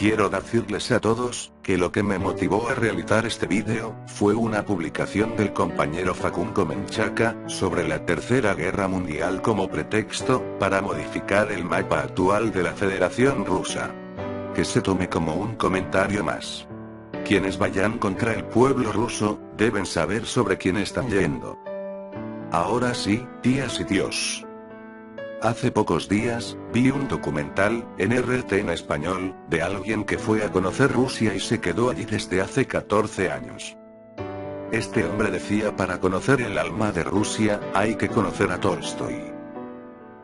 Quiero decirles a todos, que lo que me motivó a realizar este vídeo, fue una publicación del compañero Facundo Menchaca, sobre la Tercera Guerra Mundial como pretexto, para modificar el mapa actual de la Federación Rusa. Que se tome como un comentario más. Quienes vayan contra el pueblo ruso, deben saber sobre quién están yendo. Ahora sí, tías y tíos. Hace pocos días, vi un documental, en RT en español, de alguien que fue a conocer Rusia y se quedó allí desde hace 14 años. Este hombre decía: para conocer el alma de Rusia, hay que conocer a Tolstoy.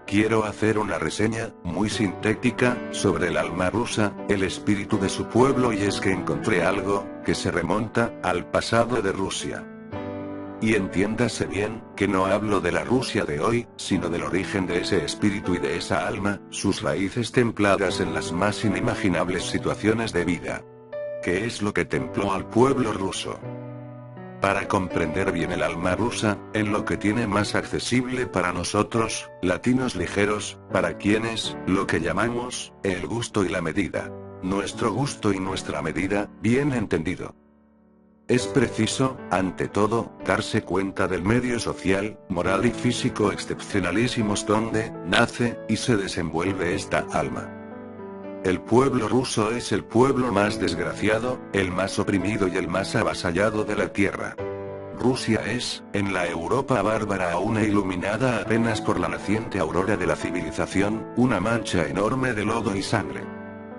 Quiero hacer una reseña, muy sintética, sobre el alma rusa, el espíritu de su pueblo, y es que encontré algo, que se remonta, al pasado de Rusia. Y entiéndase bien, que no hablo de la Rusia de hoy, sino del origen de ese espíritu y de esa alma, sus raíces templadas en las más inimaginables situaciones de vida. ¿Qué es lo que templó al pueblo ruso? Para comprender bien el alma rusa, en lo que tiene más accesible para nosotros, latinos ligeros, para quienes, lo que llamamos, el gusto y la medida. Nuestro gusto y nuestra medida, bien entendido. Es preciso, ante todo, darse cuenta del medio social, moral y físico excepcionalísimos donde nace y se desenvuelve esta alma. El pueblo ruso es el pueblo más desgraciado, el más oprimido y el más avasallado de la tierra. Rusia es, en la Europa bárbara aún iluminada apenas por la naciente aurora de la civilización, una mancha enorme de lodo y sangre.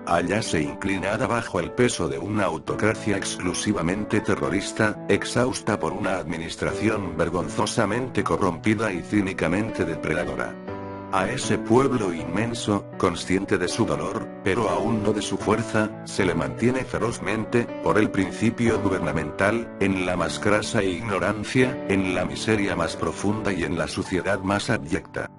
Halláse inclinada bajo el peso de una autocracia exclusivamente terrorista, exhausta por una administración vergonzosamente corrompida y cínicamente depredadora. A ese pueblo inmenso, consciente de su dolor, pero aún no de su fuerza, se le mantiene ferozmente, por el principio gubernamental, en la más crasa ignorancia, en la miseria más profunda y en la suciedad más abyecta.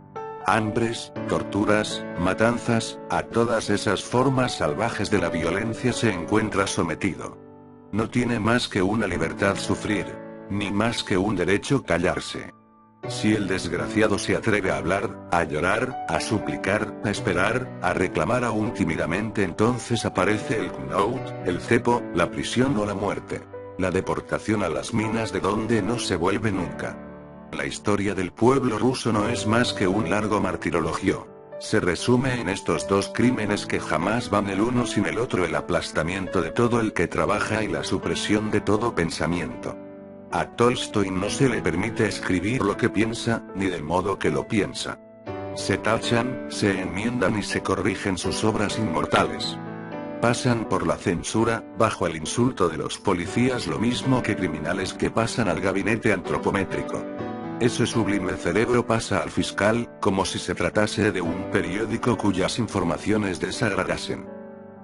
Hambres, torturas, matanzas, a todas esas formas salvajes de la violencia se encuentra sometido. No tiene más que una libertad sufrir, ni más que un derecho callarse. Si el desgraciado se atreve a hablar, a llorar, a suplicar, a esperar, a reclamar aún tímidamente, entonces aparece el knout, el cepo, la prisión o la muerte. La deportación a las minas de donde no se vuelve nunca. La historia del pueblo ruso no es más que un largo martirologio. Se resume en estos dos crímenes que jamás van el uno sin el otro: el aplastamiento de todo el que trabaja y la supresión de todo pensamiento. A Tolstoy no se le permite escribir lo que piensa, ni del modo que lo piensa. Se tachan, se enmiendan y se corrigen sus obras inmortales. Pasan por la censura, bajo el insulto de los policías, lo mismo que criminales que pasan al gabinete antropométrico. Ese sublime cerebro pasa al fiscal, como si se tratase de un periódico cuyas informaciones desagradasen.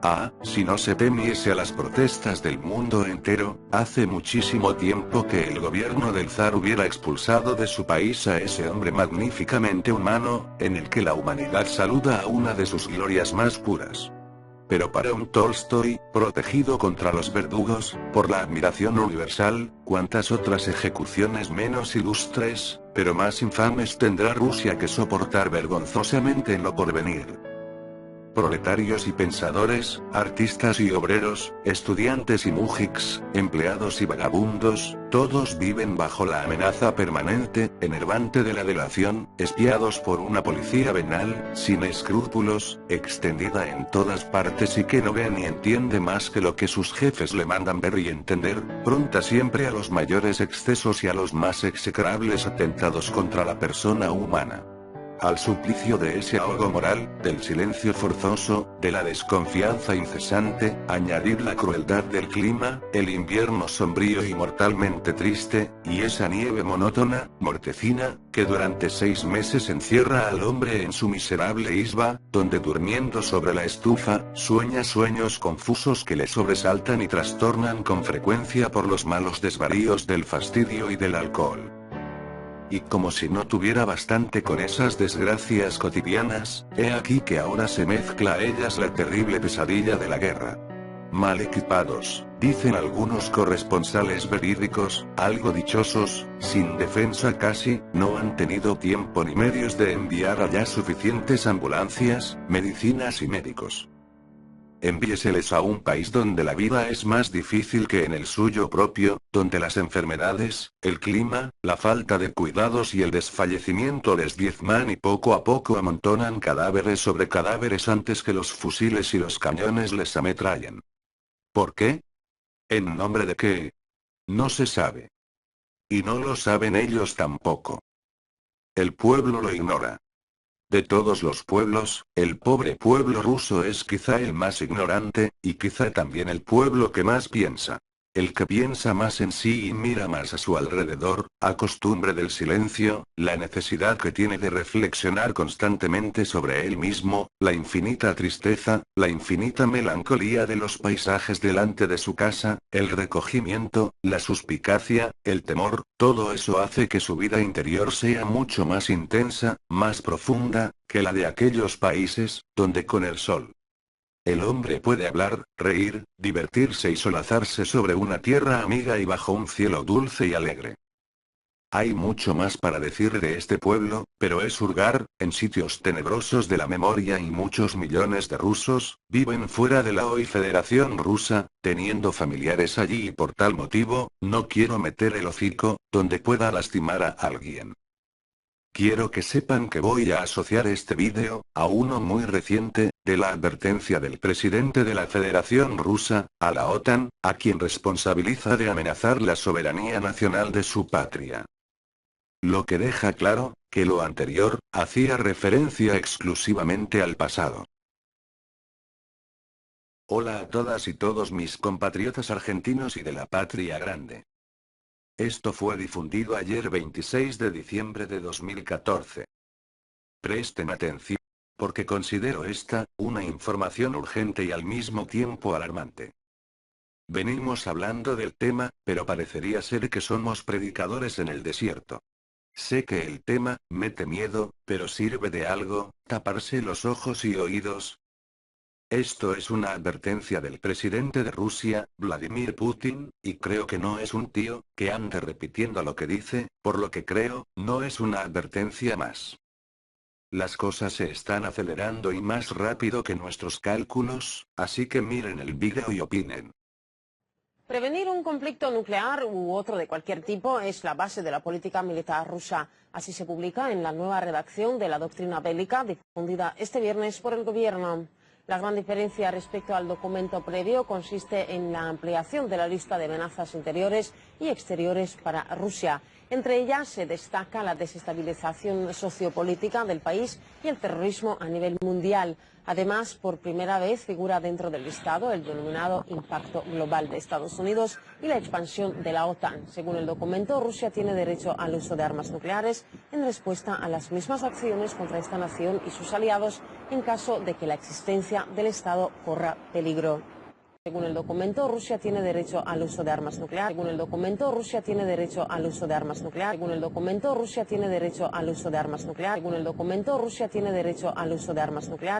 Ah, si no se temiese a las protestas del mundo entero, hace muchísimo tiempo que el gobierno del zar hubiera expulsado de su país a ese hombre magníficamente humano, en el que la humanidad saluda a una de sus glorias más puras. Pero para un Tolstoy, protegido contra los verdugos, por la admiración universal, ¿cuántas otras ejecuciones menos ilustres, pero más infames tendrá Rusia que soportar vergonzosamente en lo porvenir? Proletarios y pensadores, artistas y obreros, estudiantes y mújics, empleados y vagabundos, todos viven bajo la amenaza permanente, enervante de la delación, espiados por una policía venal, sin escrúpulos, extendida en todas partes y que no ve ni entiende más que lo que sus jefes le mandan ver y entender, pronta siempre a los mayores excesos y a los más execrables atentados contra la persona humana. Al suplicio de ese ahogo moral, del silencio forzoso, de la desconfianza incesante, añadir la crueldad del clima, el invierno sombrío y mortalmente triste, y esa nieve monótona, mortecina, que durante 6 meses encierra al hombre en su miserable isba, donde durmiendo sobre la estufa, sueña sueños confusos que le sobresaltan y trastornan con frecuencia por los malos desvaríos del fastidio y del alcohol. Y como si no tuviera bastante con esas desgracias cotidianas, he aquí que ahora se mezcla a ellas la terrible pesadilla de la guerra. Mal equipados, dicen algunos corresponsales verídicos, algo dichosos, sin defensa casi, no han tenido tiempo ni medios de enviar allá suficientes ambulancias, medicinas y médicos. Envíeseles a un país donde la vida es más difícil que en el suyo propio, donde las enfermedades, el clima, la falta de cuidados y el desfallecimiento les diezman y poco a poco amontonan cadáveres sobre cadáveres antes que los fusiles y los cañones les ametrallen. ¿Por qué? ¿En nombre de qué? No se sabe. Y no lo saben ellos tampoco. El pueblo lo ignora. De todos los pueblos, el pobre pueblo ruso es quizá el más ignorante, y quizá también el pueblo que más piensa. El que piensa más en sí y mira más a su alrededor, a costumbre del silencio, la necesidad que tiene de reflexionar constantemente sobre él mismo, la infinita tristeza, la infinita melancolía de los paisajes delante de su casa, el recogimiento, la suspicacia, el temor, todo eso hace que su vida interior sea mucho más intensa, más profunda, que la de aquellos países, donde con el sol el hombre puede hablar, reír, divertirse y solazarse sobre una tierra amiga y bajo un cielo dulce y alegre. Hay mucho más para decir de este pueblo, pero es hurgar, en sitios tenebrosos de la memoria y muchos millones de rusos, viven fuera de la hoy Federación Rusa, teniendo familiares allí y por tal motivo, no quiero meter el hocico, donde pueda lastimar a alguien. Quiero que sepan que voy a asociar este vídeo, a uno muy reciente, de la advertencia del presidente de la Federación Rusa, a la OTAN, a quien responsabiliza de amenazar la soberanía nacional de su patria. Lo que deja claro, que lo anterior, hacía referencia exclusivamente al pasado. Hola a todas y todos mis compatriotas argentinos y de la patria grande. Esto fue difundido ayer 26 de diciembre de 2014. Presten atención, porque considero esta, una información urgente y al mismo tiempo alarmante. Venimos hablando del tema, pero parecería ser que somos predicadores en el desierto. Sé que el tema, mete miedo, pero sirve de algo, taparse los ojos y oídos. Esto es una advertencia del presidente de Rusia, Vladimir Putin, y creo que no es un tío, que ande repitiendo lo que dice, por lo que creo, no es una advertencia más. Las cosas se están acelerando y más rápido que nuestros cálculos, así que miren el vídeo y opinen. Prevenir un conflicto nuclear u otro de cualquier tipo es la base de la política militar rusa. Así se publica en la nueva redacción de la doctrina bélica difundida este viernes por el gobierno. La gran diferencia respecto al documento previo consiste en la ampliación de la lista de amenazas interiores y exteriores para Rusia. Entre ellas se destaca la desestabilización sociopolítica del país y el terrorismo a nivel mundial. Además, por primera vez figura dentro del listado el denominado impacto global de Estados Unidos y la expansión de la OTAN. Según el documento, Rusia tiene derecho al uso de armas nucleares en respuesta a las mismas acciones contra esta nación y sus aliados en caso de que la existencia del Estado corra peligro. Según el documento, Rusia tiene derecho al uso de armas nucleares. Según el documento, Rusia tiene derecho al uso de armas nucleares. Según el documento, Rusia tiene derecho al uso de armas nucleares. Según el documento, Rusia tiene derecho al uso de armas nucleares.